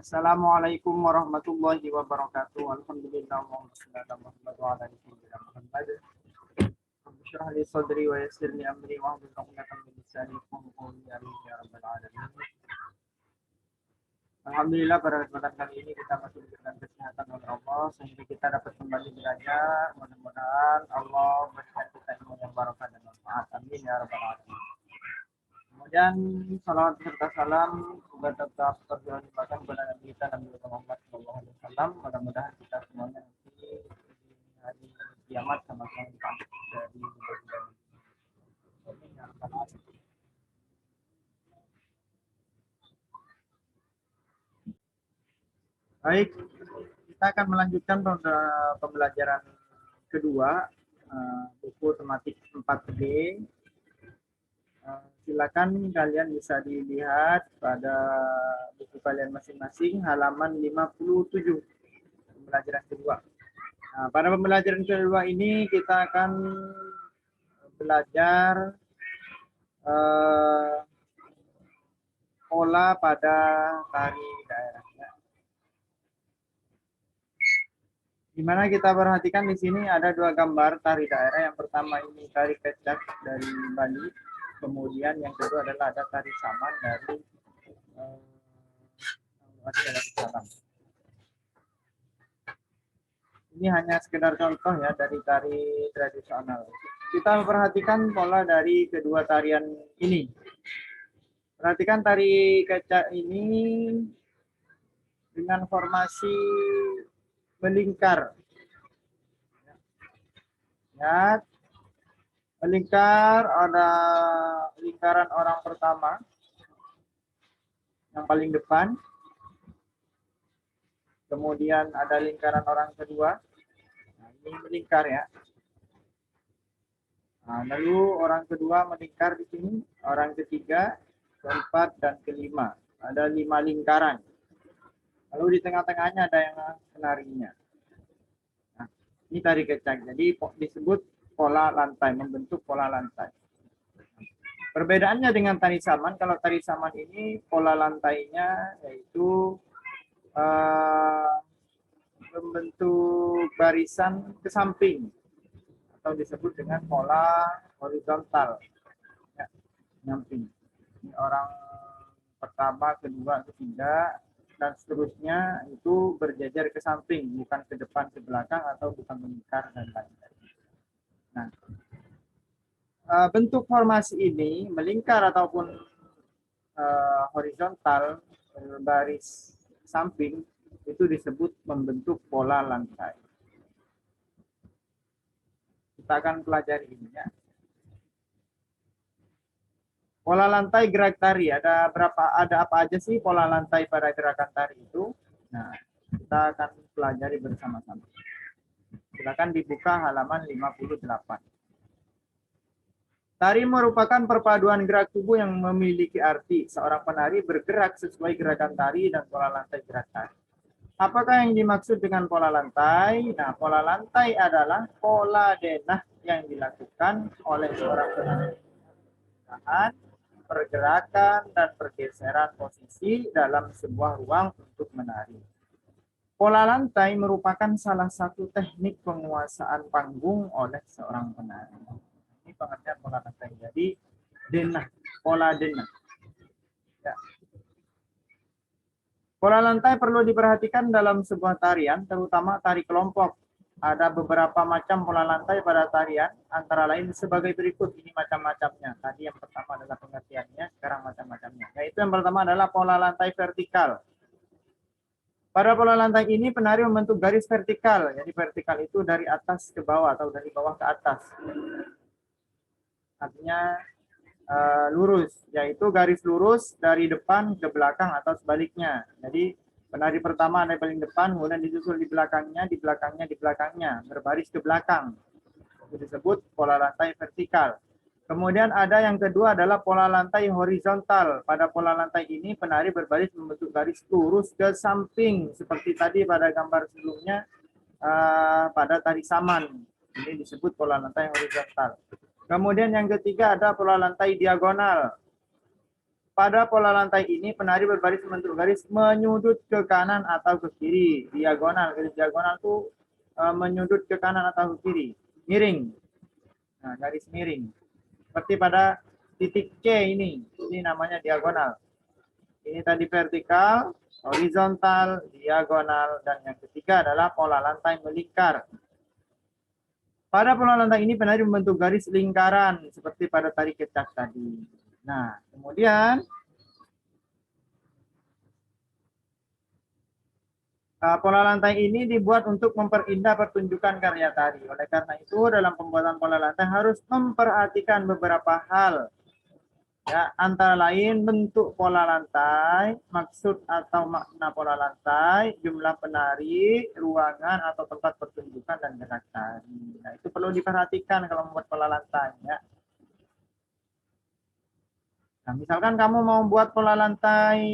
Assalamualaikum warahmatullahi wabarakatuh. Alhamdulillah wa ala Muhammad. Bishrah li sadri wa yassir li amri wa hlul 'uqdatam min lisani yafqahu qawli ya rabbal alamin. Alhamdulillah pada kesempatan kali ini kita masih diberikan kesehatan oleh Allah sehingga kita dapat kembali belajar. Mudah-mudahan Allah berikan kita ilmu yang barokah dan manfaat. Amin ya rabbal alamin. Kemudian salawat serta salam juga tetap terlibatkan kepada Nabi kita Nabi Muhammad SAW. Mudah-mudahan kita semuanya nanti di hari kiamat sama-sama dipanggil dari Baik, kita akan melanjutkan pada pembelajaran kedua buku tematik 4D. Silakan kalian bisa dilihat pada buku kalian masing-masing halaman 57 pembelajaran kedua. Nah, pada pembelajaran kedua ini kita akan belajar pola pada tari daerah. Di mana kita perhatikan di sini ada dua gambar tari daerah. Yang pertama ini tari kecak dari Bali. Kemudian yang kedua adalah ada tari saman dari Salam. Ini hanya sekedar contoh ya dari tari tradisional. Kita perhatikan pola dari kedua tarian ini. Perhatikan tari kecak ini dengan formasi melingkar. Lihat. Melingkar, ada lingkaran orang pertama yang paling depan. Kemudian ada lingkaran orang kedua. Nah, ini melingkar ya. Nah, lalu orang kedua melingkar di sini, orang ketiga, keempat, dan kelima. Ada 5 lingkaran. Lalu di tengah-tengahnya ada yang penarinya. Nah, ini tari kecak. Jadi disebut pola lantai, membentuk pola lantai. Perbedaannya dengan tari saman, kalau tari saman ini pola lantainya yaitu membentuk barisan ke samping atau disebut dengan pola horizontal. Ya, nyamping. Ini orang pertama, kedua, ketiga, dan seterusnya itu berjajar ke samping, bukan ke depan, ke belakang, atau bukan melingkar dan lain-lain. Nah, bentuk formasi ini melingkar ataupun horizontal baris samping itu disebut membentuk pola lantai. Kita akan pelajari ini ya. Pola lantai gerak tari ada apa aja sih pola lantai pada gerakan tari itu? Nah, kita akan pelajari bersama-sama. Silakan dibuka halaman 58. Tari merupakan perpaduan gerak tubuh yang memiliki arti. Seorang penari bergerak sesuai gerakan tari dan pola lantai gerak tari. Apakah yang dimaksud dengan pola lantai? Nah, pola lantai adalah pola denah yang dilakukan oleh seorang penari. Pergerakan dan pergeseran posisi dalam sebuah ruang untuk menari. Pola lantai merupakan salah satu teknik penguasaan panggung oleh seorang penari. Ini pengertian pola lantai. Jadi denah, pola denah. Ya. Pola lantai perlu diperhatikan dalam sebuah tarian, terutama tari kelompok. Ada beberapa macam pola lantai pada tarian, antara lain sebagai berikut. Ini macam-macamnya. Tadi yang pertama adalah pengertiannya, sekarang macam-macamnya. Yaitu yang pertama adalah pola lantai vertikal. Pada pola lantai ini penari membentuk garis vertikal. Jadi vertikal itu dari atas ke bawah atau dari bawah ke atas. Artinya lurus, yaitu garis lurus dari depan ke belakang atau sebaliknya. Jadi penari pertama ada paling depan, kemudian disusul di belakangnya, berbaris ke belakang. Itu disebut pola lantai vertikal. Kemudian ada yang kedua adalah pola lantai horizontal. Pada pola lantai ini penari berbaris membentuk garis lurus ke samping seperti tadi pada gambar sebelumnya pada tari saman. Ini disebut pola lantai horizontal. Kemudian yang ketiga ada pola lantai diagonal. Pada pola lantai ini, penari berbaris membentuk garis menyudut ke kanan atau ke kiri. Diagonal, garis diagonal itu menyudut ke kanan atau ke kiri. Miring. Nah, garis miring. Seperti pada titik C ini namanya diagonal. Ini tadi vertikal, horizontal, diagonal, dan yang ketiga adalah pola lantai melingkar. Pada pola lantai ini, penari membentuk garis lingkaran, seperti pada tari kecak tadi. Nah, kemudian pola lantai ini dibuat untuk memperindah pertunjukan karya tari. Oleh karena itu, dalam pembuatan pola lantai harus memperhatikan beberapa hal. Ya, antara lain bentuk pola lantai, maksud atau makna pola lantai, jumlah penari, ruangan atau tempat pertunjukan dan gerak tari. Nah, itu perlu diperhatikan kalau membuat pola lantai. Ya. Nah, misalkan kamu mau buat pola lantai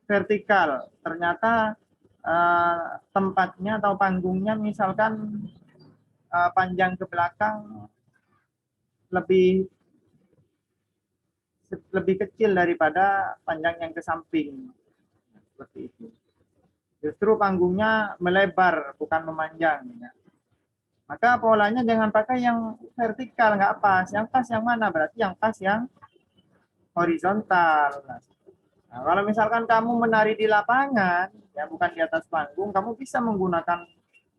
vertikal, ternyata tempatnya atau panggungnya misalkan panjang ke belakang lebih kecil daripada panjang yang ke samping, seperti itu. Justru panggungnya melebar bukan memanjang. Ya. Maka polanya jangan pakai yang vertikal, nggak pas. Yang pas yang mana? Berarti yang pas yang horizontal. Nah, kalau misalkan kamu menari di lapangan, ya bukan di atas panggung, kamu bisa menggunakan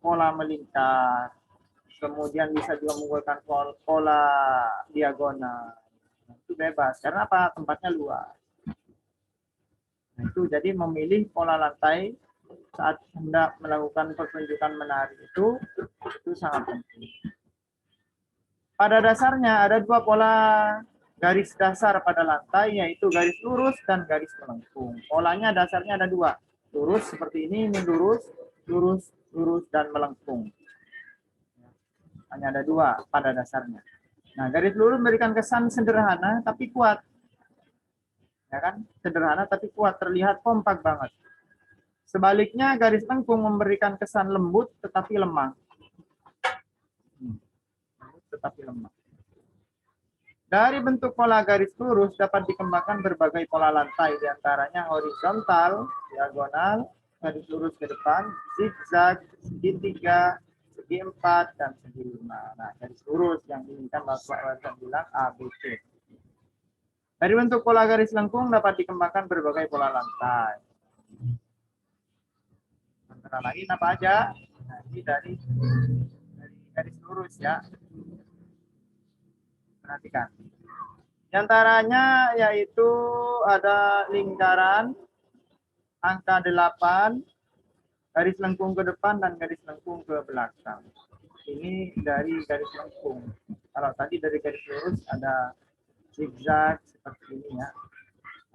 pola melingkar. Kemudian bisa juga menggunakan pola diagonal. Nah, itu bebas. Karena apa? Tempatnya luas. Nah, itu jadi memilih pola lantai saat hendak melakukan pertunjukan menari itu sangat penting. Pada dasarnya ada dua pola garis dasar pada lantai, yaitu garis lurus dan garis melengkung. Polanya dasarnya ada dua. Lurus seperti ini lurus, lurus, lurus, dan melengkung. Hanya ada dua pada dasarnya. Nah, garis lurus memberikan kesan sederhana tapi kuat. Ya kan? Sederhana tapi kuat, terlihat kompak banget. Sebaliknya, garis lengkung memberikan kesan lembut tetapi lemah. Dari bentuk pola garis lurus dapat dikembangkan berbagai pola lantai, diantaranya horizontal, diagonal, garis lurus ke depan, zigzag, segitiga, segi empat, dan segi lima. Nah, garis lurus yang diinginkan Bapak bilang A, B, C. Dari bentuk pola garis lengkung dapat dikembangkan berbagai pola lantai. Antara lain apa aja? Nah, ini dari garis lurus ya. Perhatikan. Di antaranya yaitu ada lingkaran, angka 8, garis lengkung ke depan, dan garis lengkung ke belakang. Ini dari garis lengkung. Kalau tadi dari garis lurus ada zigzag seperti ini ya.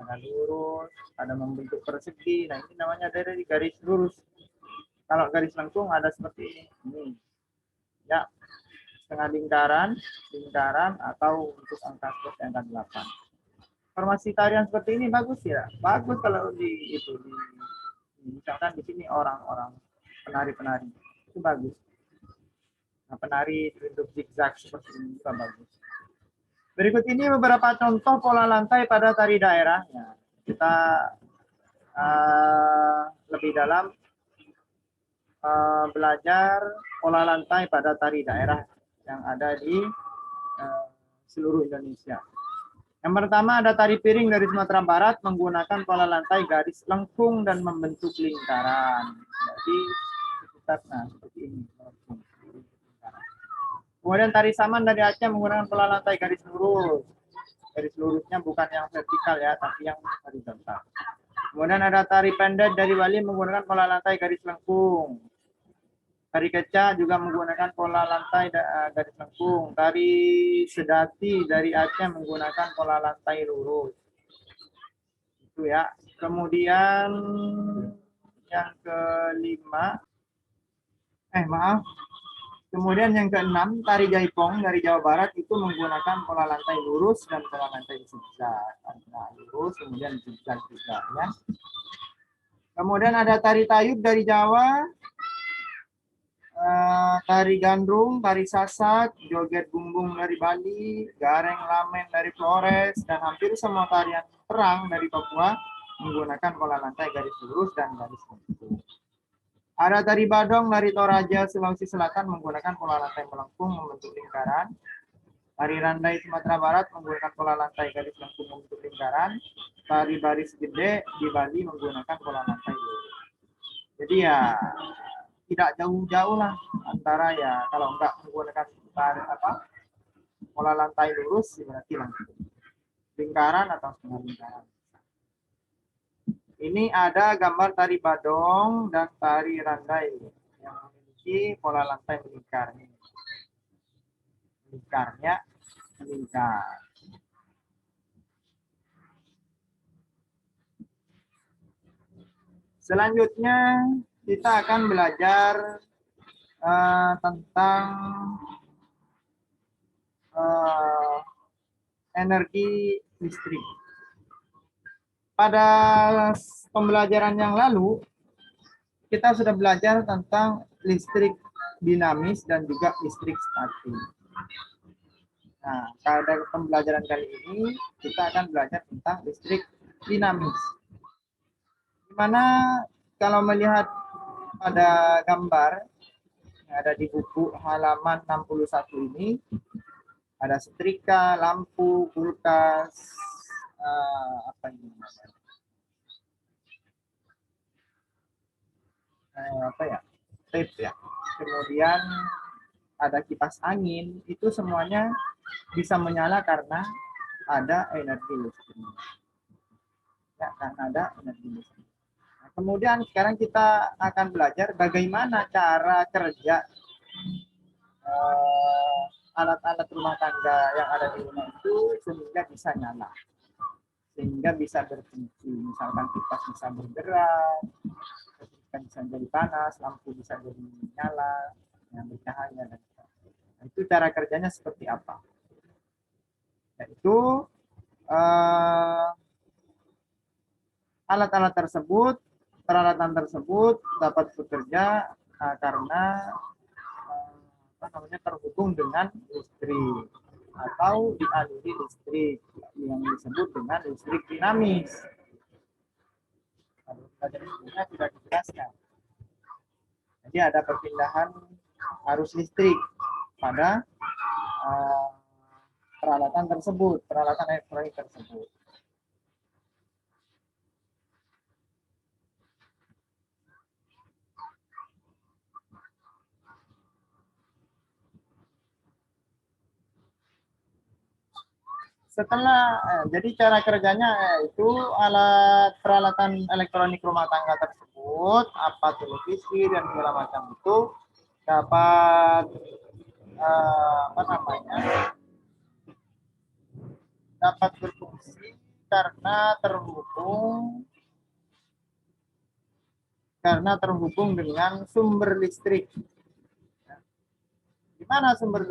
Ada lurus, ada membentuk persegi. Nah, ini namanya dari garis lurus. Kalau garis lengkung ada seperti ini. Ini. Ya, setengah lingkaran, atau untuk angka seperti angka 8. Formasi tarian seperti ini bagus ya. Bagus kalau misalkan di sini orang-orang penari-penari itu bagus. Nah, penari bentuk zigzag seperti ini juga bagus. Berikut ini beberapa contoh pola lantai pada tari daerah. Nah, kita lebih dalam belajar pola lantai pada tari daerah yang ada di seluruh Indonesia. Yang pertama ada tari piring dari Sumatera Barat menggunakan pola lantai garis lengkung dan membentuk lingkaran. Jadi seperti ini. Kemudian tari saman dari Aceh menggunakan pola lantai garis lurus. Garis lurusnya bukan yang vertikal ya, tapi yang horizontal. Kemudian ada tari pendet dari Bali menggunakan pola lantai garis lengkung. Tari kecak juga menggunakan pola lantai garis lengkung. Tari sedati dari Aceh menggunakan pola lantai lurus. Itu ya. Kemudian yang kelima, kemudian yang keenam, tari jaipong dari Jawa Barat itu menggunakan pola lantai lurus dan pola lantai zigzag. Nah, lurus, kemudian zigzag juga ya. Kemudian ada tari tayub dari Jawa, tari gandrung, tari sasak, joget bumbung dari Bali, gareng lamen dari Flores, dan hampir semua tarian terang dari Papua menggunakan pola lantai garis lurus dan garis lengkung. Ada tari Badong dari Toraja, Sulawesi Selatan menggunakan pola lantai melengkung membentuk lingkaran. Tari Randai Sumatera Barat menggunakan pola lantai garis lengkung membentuk lingkaran. Tari Baris Gede di Bali menggunakan pola lantai lurus. Jadi ya tidak jauh-jauh lah antara ya kalau enggak menggunakan pola lantai lurus berarti lengkung. Lingkaran atau setengah lingkaran. Ini ada gambar tari Badong dan tari Randai yang memiliki pola lantai melingkar. Lingkarnya melingkar. Selanjutnya kita akan belajar tentang energi listrik. Pada pembelajaran yang lalu kita sudah belajar tentang listrik dinamis dan juga listrik statis. Nah, pada pembelajaran kali ini kita akan belajar tentang listrik dinamis. Dimana kalau melihat pada gambar yang ada di buku halaman 61 ini, ada setrika, lampu, kulkas, apa ini namanya? Tape ya. Kemudian ada kipas angin, itu semuanya bisa menyala karena ada energi listrik. Ya, karena ada energi listrik. Nah, kemudian sekarang kita akan belajar bagaimana cara kerja alat-alat rumah tangga yang ada di rumah itu sehingga bisa nyala, sehingga bisa berfungsi. Misalkan kipas bisa bergerak, bisa jadi panas, lampu bisa jadi nyala, yang bercahaya dan nah, itu cara kerjanya seperti apa? Yaitu alat-alat tersebut, peralatan tersebut dapat bekerja karena terhubung dengan listrik atau dialiri listrik yang disebut dengan listrik dinamis. Kalau kita sebelumnya sudah dijelaskan. Jadi ada perpindahan arus listrik pada peralatan tersebut, peralatan elektronik tersebut. Setelah jadi cara kerjanya itu alat peralatan elektronik rumah tangga tersebut, apa televisi dan segala macam itu dapat dapat berfungsi karena terhubung dengan sumber listrik. Di mana sumber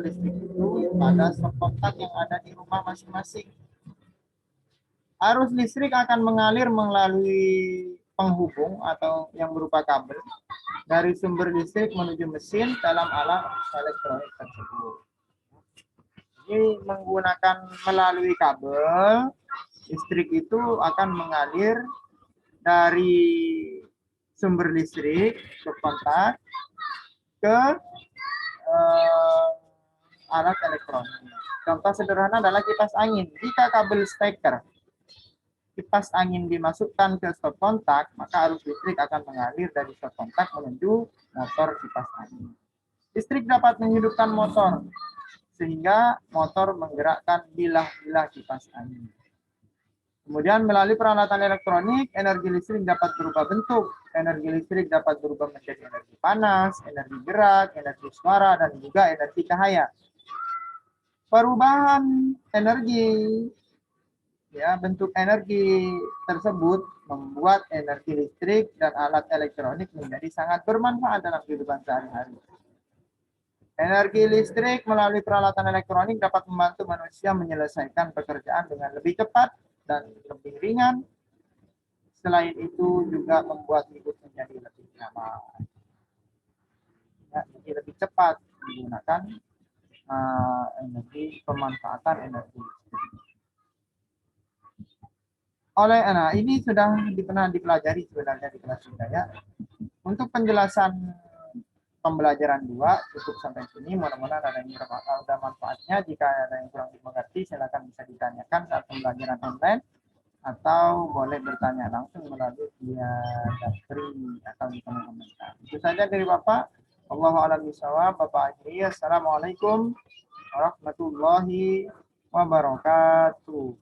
listrik itu? Pada stop kontak yang ada di rumah masing-masing. Arus listrik akan mengalir melalui penghubung atau yang berupa kabel dari sumber listrik menuju mesin dalam alat elektronik tersebut. Ini menggunakan melalui kabel, listrik itu akan mengalir dari sumber listrik ke kontak ke alat elektronik. Contoh sederhana adalah kipas angin. Jika kabel steker kipas angin dimasukkan ke stop kontak, maka arus listrik akan mengalir dari stop kontak menuju motor kipas angin. Listrik dapat menghidupkan motor, sehingga motor menggerakkan bilah-bilah kipas angin. Kemudian melalui peralatan elektronik, energi listrik dapat berubah bentuk. Energi listrik dapat berubah menjadi energi panas, energi gerak, energi suara, dan juga energi cahaya. Perubahan energi, ya, bentuk energi tersebut membuat energi listrik dan alat elektronik menjadi sangat bermanfaat dalam kehidupan sehari-hari. Energi listrik melalui peralatan elektronik dapat membantu manusia menyelesaikan pekerjaan dengan lebih cepat dan lebih ringan. Selain itu juga membuat hidup menjadi lebih nyaman. Ya, jadi lebih cepat menggunakan energi pemanfaatan energi listrik. Nah ini sudah pernah dipelajari sebenarnya di kelas kita ya. Untuk penjelasan pembelajaran 2 cukup sampai sini. Mudah-mudahan ada manfaatnya. Jika ada yang kurang dimengerti, silakan bisa ditanyakan saat pembelajaran online atau boleh bertanya langsung melalui via Japri atau di kolom komentar. Itu saja dari Bapak. Allahu a'lam bishawab. Bapak akhiri. Assalamualaikum warahmatullahi wabarakatuh.